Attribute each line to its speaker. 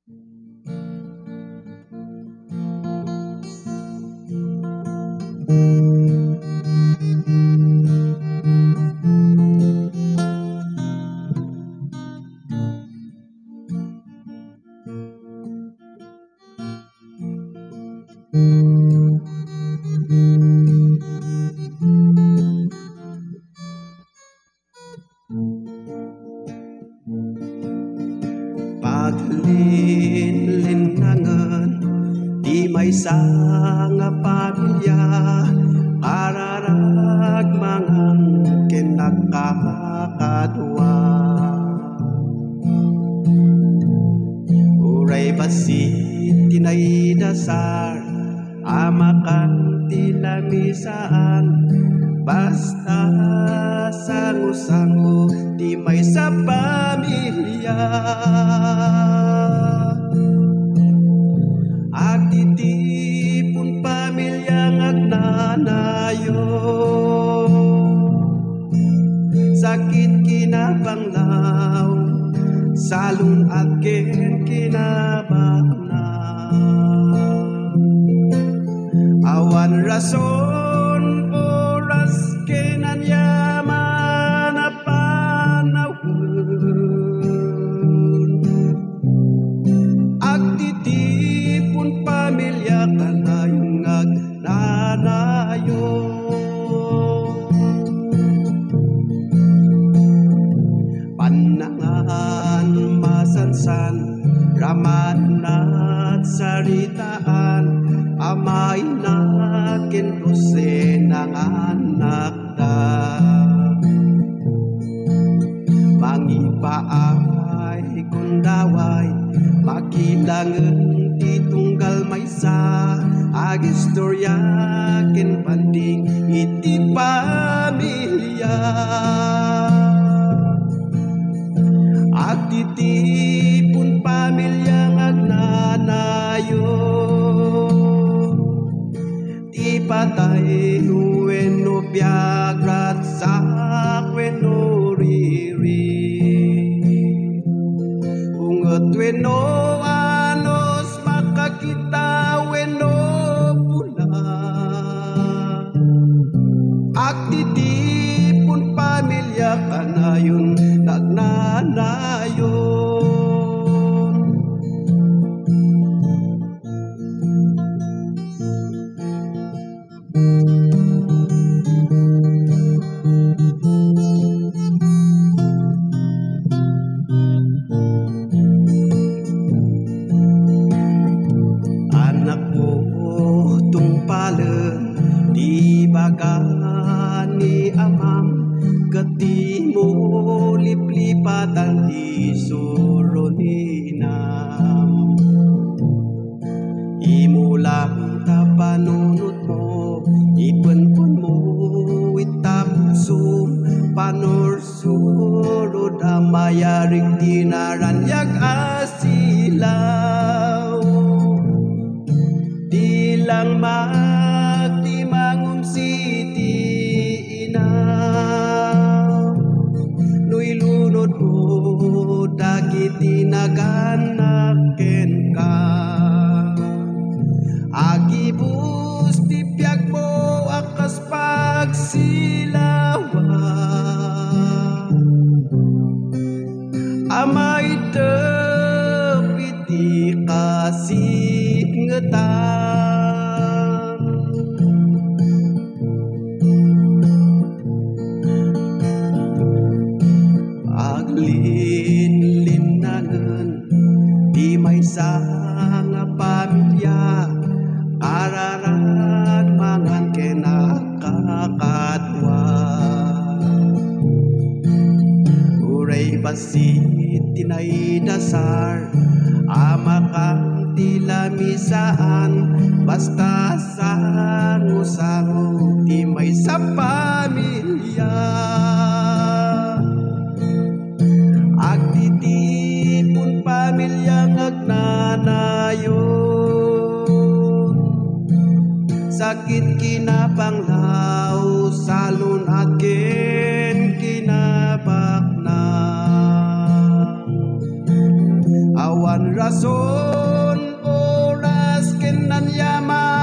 Speaker 1: Paglinlinangan di maysa nga pamilya, kararag mangan kinakakadwa. Uray basit tinaydasar amakan tilamisaan, basta sango-sango di maysa pamilya. Agtitipon pamilya ngagnanayo, sakit kinabanglaw, salun at kinabakna. Awan rason oras kinanyaman na panahon, agtitipon pamilya kanayong nagnanayo. Panangan masansan raman at saritaan, amay na kinrose ng anak da. Mangipaay kundaway makilangan titunggal maysa, agistorya ken panding iti pamilya. Agtitipon pamilya ngagnanayo, ti patay wenno biagrat sak wenno riri, unget wenno anos makakita wenno pula. Agtitipon pamilya kanayon nagnanayon. Anak ko tungpalen di baga ni amam, kati mo liplipatan di suroninam. Imulang tapanunot mo, ipenpon mo itapsum, panursurod amayaring tinaranyag asilaw. Di lang magtimangum siti inaw, nu'y lunod mo dagiti naganaken ka. Agibus ti piag mo akas pagsilawa, amay tepiti kasingetan. Aglinlinangan di maysa nga pamilya, kararag mangan kinakakadwa. Uray basit tinaydasar amakan tilamisaan, basta sango-sango di maysa pamilya. Agtitipon pamilya ngagnanayon, sakit kinabanglaw, salun at kinabakna. Awan Buwan rason oras kinanyaman